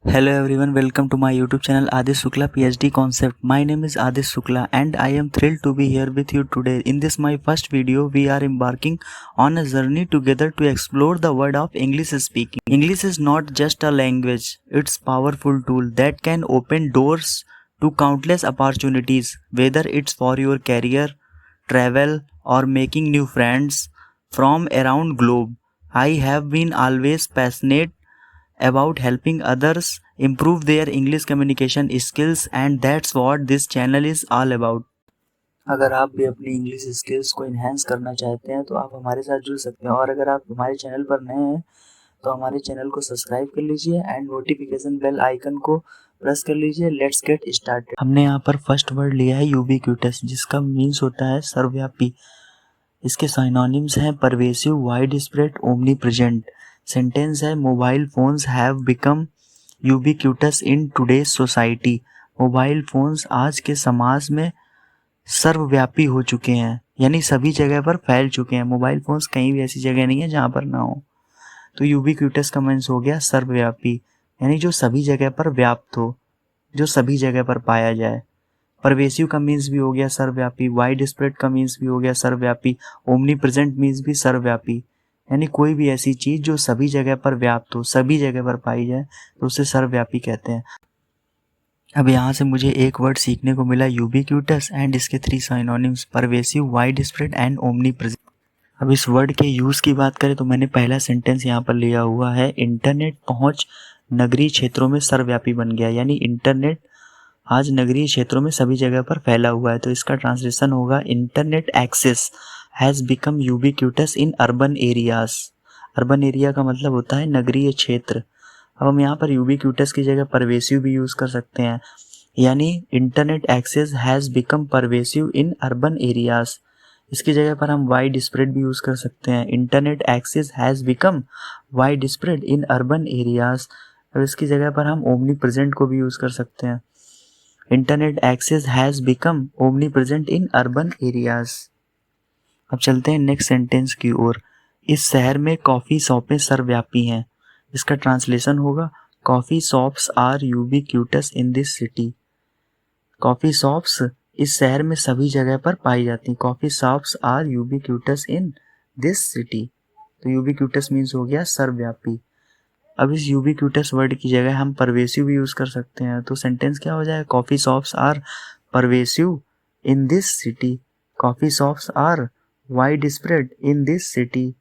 Hello everyone, welcome to my YouTube channel Adish Shukla PhD Concept. My name is Adish Shukla and I am thrilled to be here with you today. In this my first video, we are embarking on a journey together to explore the world of English speaking. English is not just a language, it's a powerful tool that can open doors to countless opportunities, whether it's for your career, travel or making new friends from around globe. I have been always passionate about helping others improve their English communication skills and that's what this channel is all about. अगर आप भी अपनी English skills को enhance करना चाहते हैं तो आप हमारे साथ जुड़ सकते हैं और अगर आप हमारे चैनल पर नए हैं तो हमारे चैनल को सब्सक्राइब कर लीजिए एंड नोटिफिकेशन बेल आइकन को प्रेस कर लीजिए। Let's get started. हमने यहाँ पर फर्स्ट वर्ड लिया है यूबिक्यूटस, जिसका मीन्स होता है सर्वव्यापी। इसके साइनोनिम्स हैं pervasive, widespread, omnipresent. Sentence है mobile phones have become ubiquitous in today's society. Mobile phones आज के समाज में सर्वव्यापी हो चुके हैं, यानी सभी जगह पर फैल चुके हैं। मोबाइल फोन्स कहीं भी ऐसी जगह नहीं है जहाँ पर ना हो। तो यूबिक्यूटस का मीन्स हो गया सर्वव्यापी, यानी जो सभी जगह पर व्याप्त हो, जो सभी जगह पर पाया जाए। परवेसिव का मीन्स भी हो गया सर्वव्यापी, वाइड स्प्रेड का मीन्स भी हो गया सर्वव्यापी, ओमनी प्रेजेंट मीन्स भी सर्वव्यापी, यानी कोई भी ऐसी चीज जो सभी जगह पर व्याप्त हो, सभी जगह पर पाई जाए तो उसे सर्वव्यापी कहते हैं। अब यहाँ से मुझे एक वर्ड सीखने को मिला यूबिक्यूटस एंड इसके 3 synonyms pervasive, wide spread and omni present. अब इस वर्ड के यूज की बात करें तो मैंने पहला सेंटेंस यहाँ पर लिया हुआ है, इंटरनेट पहुंच नगरीय क्षेत्रों में सर्वव्यापी बन गया, यानी इंटरनेट आज नगरीय क्षेत्रों में सभी जगह पर फैला हुआ है। तो इसका ट्रांसलेशन होगा internet access has become ubiquitous in urban areas. Urban area का मतलब होता है नगरीय क्षेत्र। अब हम यहाँ पर यूबिक्यूटस की जगह परवेसिव भी यूज कर सकते हैं, यानी internet access has become pervasive in urban areas. इसकी जगह पर हम वाइड स्प्रेड भी यूज कर सकते हैं, internet access has become widespread in urban areas. अब इसकी जगह पर हम ओमनी प्रेजेंट को भी यूज कर सकते हैं, internet access has become omnipresent in urban areas. अब चलते हैं नेक्स्ट सेंटेंस की ओर। इस शहर में कॉफी शॉपें सर्वव्यापी हैं। इसका ट्रांसलेशन होगा coffee shops are ubiquitous in this city. Coffee shops इस शहर में सभी जगह पर पाई जाती हैं। Coffee shops are ubiquitous in this city. तो यूबिक्यूटस मीन्स हो गया सर्वव्यापी। अब इस यूबिक्यूटस वर्ड की जगह हम परवेसिव भी यूज कर सकते हैं। तो सेंटेंस क्या हो जाएगा, coffee shops are pervasive in this city. Coffee shops are widespread in this city.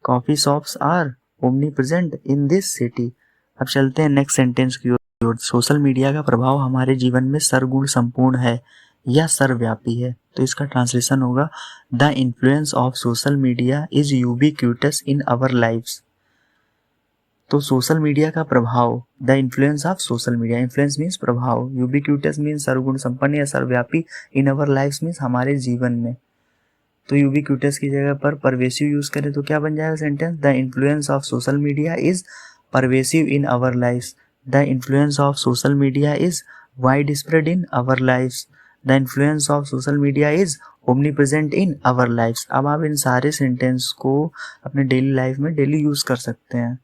Coffee shops are omnipresent in this city. अब चलते हैं नेक्स्ट सेंटेंस की ओर। सोशल मीडिया का प्रभाव हमारे जीवन में सर्वगुण संपूर्ण है या सर्वव्यापी है। तो इसका ट्रांसलेशन होगा the influence of social media is ubiquitous in our lives. तो सोशल मीडिया का प्रभाव, the influence of social media, influence means प्रभाव, यूबिक्यूटस मीन्स सर्वगुण संपन्न या सर्वव्यापी, इन अवर लाइफ्स मीन्स हमारे जीवन में। तो यूबिक्यूटस की जगह पर परवेसिव यूज करें तो क्या बन जाएगा sentence, the influence of social media is pervasive in our lifes. The influence of social media is widespread in our lifes. The influence of social media is omnipresent in our lifes. अब आप इन सारे sentence को अपने daily life में daily use कर सकते हैं।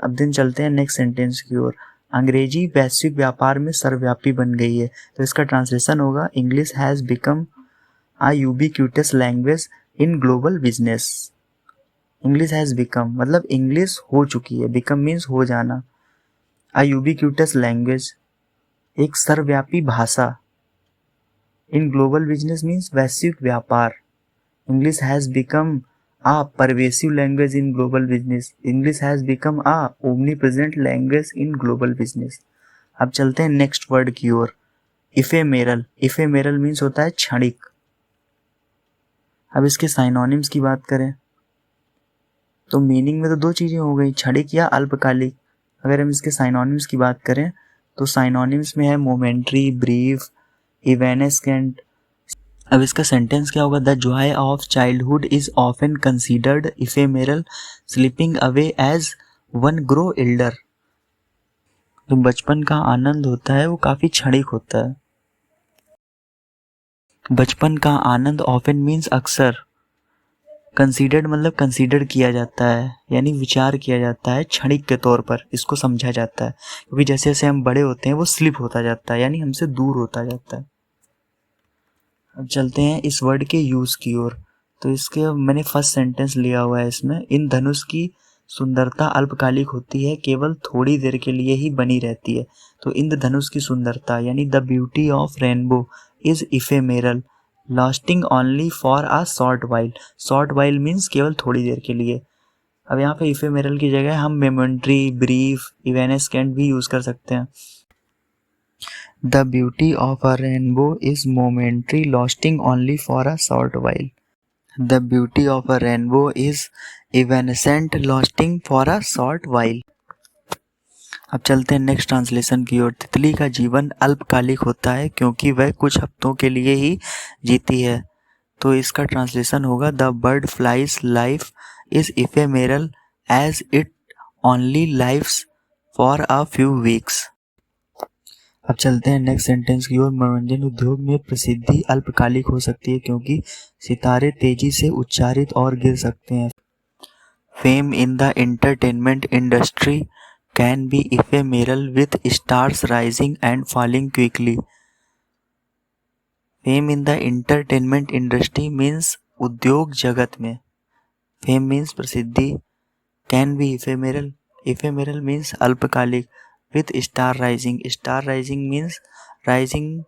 अब दिन चलते हैं नेक्स्ट सेंटेंस की ओर। अंग्रेजी वैश्विक व्यापार में सर्वव्यापी बन गई है। तो इसका ट्रांसलेशन होगा English has become a ubiquitous language in global business. English has become मतलब इंग्लिश हो चुकी है, बिकम मीन्स हो जाना, अ यूबिक्यूटस लैंग्वेज एक सर्वव्यापी भाषा, इन ग्लोबल बिजनेस मीन्स वैश्विक व्यापार। English has become a pervasive language in global business. English has become a omnipresent language in global business. अब चलते हैं नेक्स्ट वर्ड की ओर, इफेमेरल। इफेमेरल मीन्स होता है क्षणिक। अब इसके साइनोनिम्स की बात करें तो मीनिंग में तो 2 चीजें हो गई, क्षणिक या अल्पकालिक। अगर हम इसके साइनोनिम्स की बात करें तो साइनोनिम्स में है मोमेंट्री, ब्रीफ, इवेनेस्केंट। अब इसका सेंटेंस क्या होगा, the joy of childhood is often considered ephemeral, slipping away as one grow elder. तो बचपन का आनंद होता है वो काफी क्षणिक होता है। बचपन का आनंद ऑफन मीन्स अक्सर, कंसीडर्ड मतलब कंसीडर किया जाता है, यानी विचार किया जाता है क्षणिक के तौर पर, इसको समझा जाता है। क्योंकि जैसे जैसे हम बड़े होते हैं वो स्लिप होता जाता है, यानी हमसे दूर होता जाता है। अब चलते हैं इस वर्ड के यूज़ की ओर। तो इसके मैंने फर्स्ट सेंटेंस लिया हुआ है इसमें, इन धनुष की सुंदरता अल्पकालिक होती है, केवल थोड़ी देर के लिए ही बनी रहती है। तो इंद्रधनुष की सुंदरता यानी the beauty of rainbow is ephemeral lasting only for a short while. Short while means केवल थोड़ी देर के लिए। अब यहाँ पे इफेमेरल की जगह हम मोमेंट्री, ब्रीफ, इवेनेस्केंट भी यूज़ कर सकते हैं। The beauty of a rainbow is momentary, lasting only for a short while. The beauty of a rainbow is evanescent, lasting for a short while. अब चलते हैं नेक्स्ट ट्रांसलेशन की ओर। तितली का जीवन अल्पकालिक होता है क्योंकि वह कुछ हफ्तों के लिए ही जीती है। तो इसका ट्रांसलेशन होगा the bird flies life is ephemeral as it only lives for a few weeks. अब चलते हैं नेक्स्ट सेंटेंस की ओर। मनोरंजन उद्योग में प्रसिद्धि अल्पकालिक हो सकती है क्योंकि सितारे तेजी से उच्चारित और गिर सकते हैं। Fame in the entertainment industry can be ephemeral with stars rising and falling quickly. Fame in the entertainment industry means उद्योग जगत में, फेम मीन्स प्रसिद्धि, can be ephemeral, ephemeral means अल्पकालिक, with star rising, star rising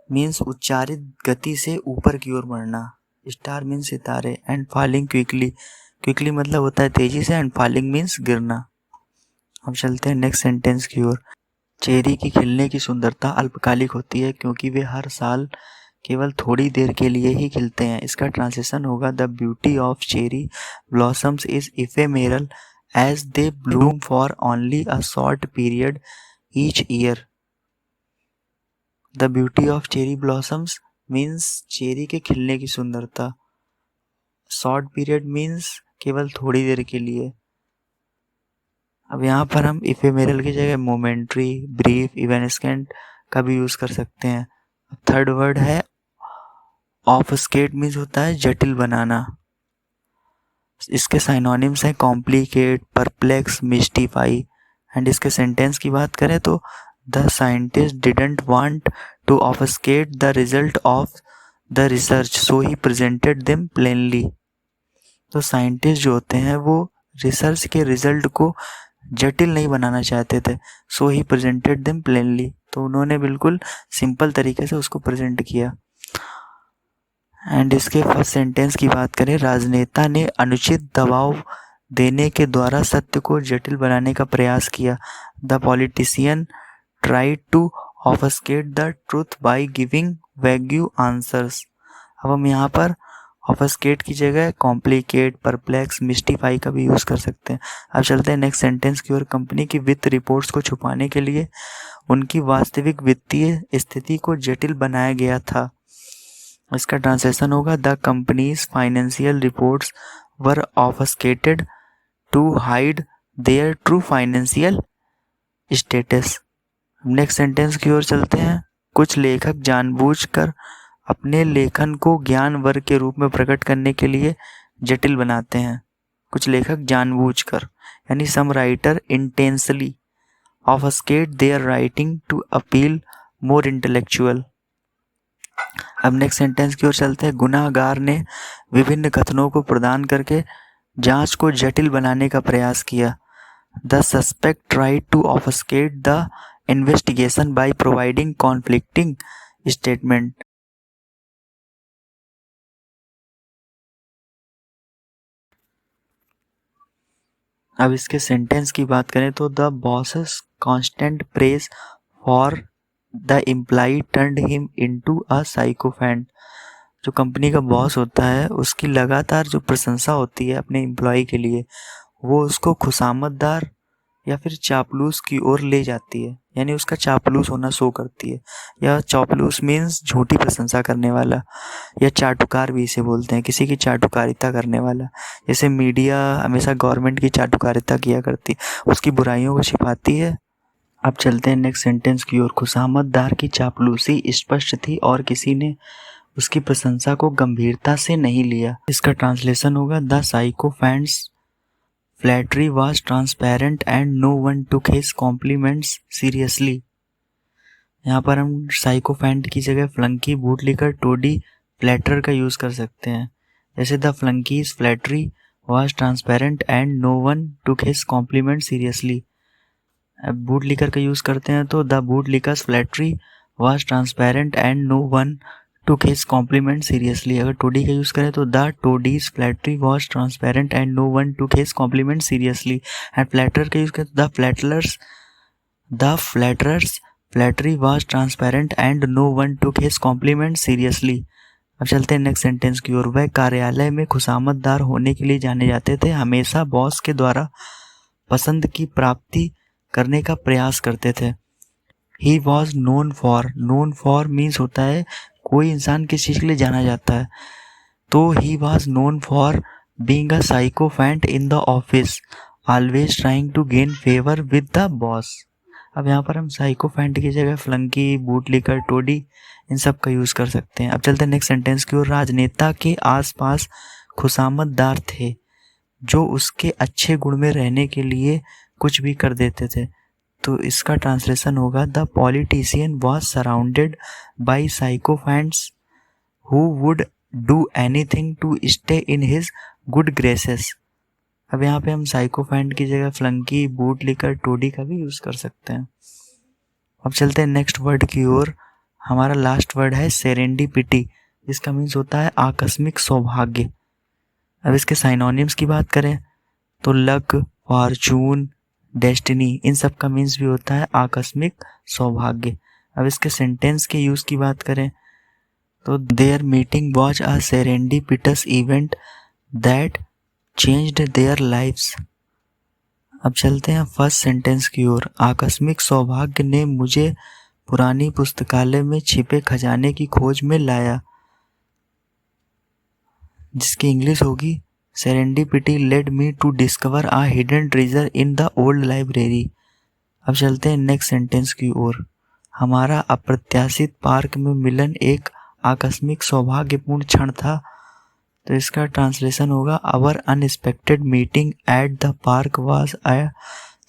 means उच्चारित गति से ऊपर की ओर बढ़ना, स्टार मीन्स सितारे, एंड फॉलिंग क्विकली, क्विकली मतलब होता है तेजी से, एंड फॉलिंग मीन्स गिरना। अब चलते हैं नेक्स्ट सेंटेंस की ओर। चेरी की खिलने की सुंदरता अल्पकालिक होती है क्योंकि वे हर साल केवल थोड़ी देर के लिए ही खिलते हैं। इसका ट्रांसलेशन होगा the beauty of cherry blossoms is ephemeral as they bloom for only a short period each year. The beauty of cherry blossoms means cherry के खिलने की सुंदरता, short period means केवल थोड़ी देर के लिए। अब यहाँ पर हम इफेमेरल की जगह मोमेंट्री, ब्रीफ, इवेनेस्केंट का भी यूज़ कर सकते हैं। थर्ड वर्ड है ऑफस्केट, मीन्स होता है जटिल बनाना। इसके साइनोनिम्स हैं कॉम्प्लिकेट, परप्लेक्स, मिस्टीफाई। एंड इसके सेंटेंस की बात करें तो the scientist didn't want to obfuscate the result of the research so he presented them plainly. तो साइंटिस्ट जो होते हैं वो रिसर्च के रिजल्ट को जटिल नहीं बनाना चाहते थे, सो ही प्रेजेंटेड देम प्लेनली, तो उन्होंने बिल्कुल सिंपल तरीके से उसको प्रेजेंट किया। एंड इसके फर्स्ट सेंटेंस की बात करें, राजनेता ने अनुचित दबाव देने के द्वारा सत्य को जटिल बनाने का प्रयास किया। The politician tried to obfuscate the truth by giving vague answers. अब हम यहाँ पर ऑफस्केट की जगह कॉम्प्लिकेट, परप्लेक्स, मिस्टीफाई का भी यूज़ कर सकते हैं। अब चलते हैं नेक्स्ट सेंटेंस की ओर। कंपनी की वित्त रिपोर्ट्स को छुपाने के लिए उनकी वास्तविक वित्तीय स्थिति को जटिल बनाया गया था। इसका ट्रांसलेशन होगा the company's financial reports were obfuscated to hide their true financial status. Next sentence की ओर चलते हैं। कुछ लेखक जानबूझकर अपने लेखन को ज्ञान वर्ग के रूप में प्रकट करने के लिए जटिल बनाते हैं। कुछ लेखक जानबूझकर, यानी some writer intensely obfuscate their writing to appeal more intellectual. अब नेक्स्ट सेंटेंस की ओर चलते हैं। गुनाहगार ने विभिन्न कथनों को प्रदान करके जांच को जटिल बनाने का प्रयास किया। The suspect tried to obfuscate the investigation by providing conflicting statement. अब इसके सेंटेंस की बात करें तो the boss's constant praise for the employee turned him into a sycophant. जो कंपनी का बॉस होता है उसकी लगातार जो प्रशंसा होती है अपने एम्प्लॉय के लिए, वो उसको खुशामददार या फिर चापलूस की ओर ले जाती है, यानी उसका चापलूस होना शो करती है। या चापलूस मीन्स झूठी प्रशंसा करने वाला, या चाटुकार भी इसे बोलते हैं, किसी की चाटुकारिता करने वाला। जैसे मीडिया हमेशा गवर्नमेंट की चाटुकारिता किया करती, उसकी बुराइयों को छिपाती है। अब चलते हैं नेक्स्ट सेंटेंस की ओर। खुशामददार की चापलूसी स्पष्ट थी और किसी ने उसकी प्रशंसा को गंभीरता से नहीं लिया। इसका ट्रांसलेशन होगा the sycophant's flattery was transparent and no one took his compliments seriously. यहाँ पर हम साइकोफैंट की जगह फ्लंकी, बूटलिकर, टोडी, फ्लैटर का यूज़ कर सकते हैं। जैसे the flunkey's flattery was transparent and no one took his compliment seriously. अब बूटलिकर का यूज़ करते हैं तो the bootlicker's flattery was transparent and no one took his compliment seriously. अगर टोडी का यूज़ करें तो the toady's flattery was transparent and no one took his compliment seriously. And flatter का यूज़ करें तो the flatterer's flattery was transparent and no one took his compliment seriously. अब चलते हैं नेक्स्ट सेंटेंस की ओर। वह कार्यालय में खुशामददार होने के लिए जाने जाते थे, हमेशा बॉस के द्वारा पसंद की प्राप्ति करने का प्रयास करते थे। ही वॉज नोन फॉर मीन्स होता है कोई इंसान किस चीज़ के लिए जाना जाता है, तो he was known for being a sycophant in the office, always trying to gain favour with the boss. अब यहाँ पर हम साइकोफैंट की जगह फ्लंकी, बूटलिकर, टोडी इन सब का यूज़ कर सकते हैं। अब चलते हैं नेक्स्ट सेंटेंस की ओर। राजनेता के आसपास खुशामददार थे जो उसके अच्छे गुण में रहने के लिए कुछ भी कर देते थे, तो इसका ट्रांसलेशन होगा the politician was surrounded by sycophants who would do anything to stay in his good graces. अब यहाँ पे हम साइकोफैंट की जगह फ्लंकी, बूटलिकर, टोडी का भी यूज़ कर सकते हैं। अब चलते हैं नेक्स्ट वर्ड की ओर। हमारा लास्ट वर्ड है सेरेंडिपिटी, जिसका मीन्स होता है आकस्मिक सौभाग्य। अब इसके साइनोनिम्स की बात करें तो लक, फॉर्चून, डेस्टिनी इन सब का मीन्स भी होता है आकस्मिक सौभाग्य। अब इसके सेंटेंस के यूज़ की बात करें तो their meeting was a serendipitous event that changed their lifes. अब चलते हैं फर्स्ट सेंटेंस की ओर। आकस्मिक सौभाग्य ने मुझे पुरानी पुस्तकालय में छिपे खजाने की खोज में लाया, जिसकी इंग्लिश होगी serendipity led me to discover a hidden treasure in the old library. अब चलते हैं नेक्स्ट सेंटेंस की ओर। हमारा अप्रत्याशित पार्क में मिलन एक आकस्मिक सौभाग्यपूर्ण क्षण था, तो इसका ट्रांसलेशन होगा our unexpected meeting at the park was a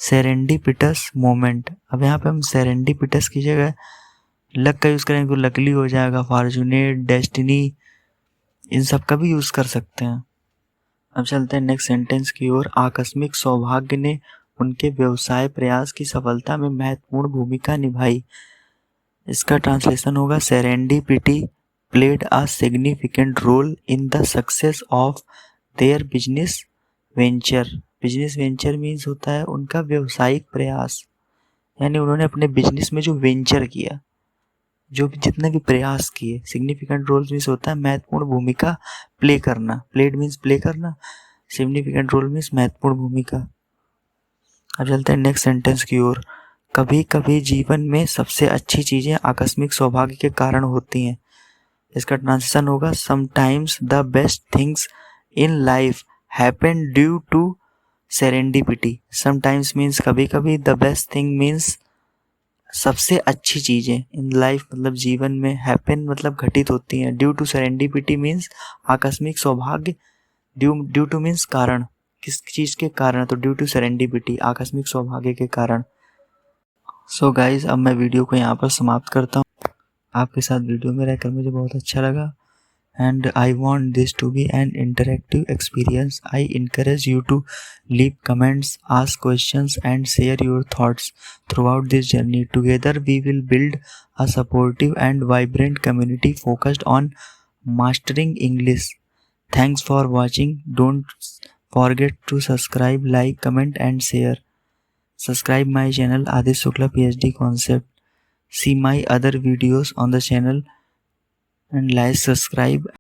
serendipitous moment. अब यहाँ पे हम सेरेंडिपिटस की जगह लक का यूज़ करेंगे तो लकली हो जाएगा, फॉर्चुनेट, डेस्टिनी इन सब का भी यूज़ कर सकते हैं। अब चलते हैं नेक्स्ट सेंटेंस की ओर। आकस्मिक सौभाग्य ने उनके व्यवसाय प्रयास की सफलता में महत्वपूर्ण भूमिका निभाई, इसका ट्रांसलेशन होगा serendipity played a significant role in the success of their business venture। Business venture means होता है उनका व्यवसायिक प्रयास, यानी उन्होंने अपने बिजनेस में जो वेंचर किया, जो भी जितने भी प्रयास किए। सिग्निफिकेंट रोल मीन्स होता है महत्वपूर्ण भूमिका प्ले करना, प्लेड मीन्स प्ले करना, सिग्निफिकेंट रोल मीन्स महत्वपूर्ण भूमिका। अब चलते हैं नेक्स्ट सेंटेंस की ओर। कभी कभी जीवन में सबसे अच्छी चीज़ें आकस्मिक सौभाग्य के कारण होती हैं, इसका ट्रांसलेशन होगा sometimes the best things in life happen due to serendipity. Sometimes means कभी कभी, द बेस्ट थिंग मीन्स सबसे अच्छी चीज़ें इन लाइफ मतलब जीवन में, हैपन मतलब घटित होती हैं, ड्यू टू सेरेंडिपिटी मीन्स आकस्मिक सौभाग्य, ड्यू टू मीन्स कारण, किस चीज़ के कारण, तो ड्यू टू सेरेंडिपिटी आकस्मिक सौभाग्य के कारण। सो गाइज अब मैं वीडियो को यहाँ पर समाप्त करता हूँ। आपके साथ वीडियो में रहकर मुझे बहुत अच्छा लगा and I want this to be an interactive experience. I encourage you to leave comments, ask questions and share your thoughts throughout this journey. Together we will build a supportive and vibrant community focused on mastering English. Thanks for watching. Don't forget to subscribe, like, comment and share. Subscribe my channel Adis Shukla PhD Concept. See my other videos on the channel and like, subscribe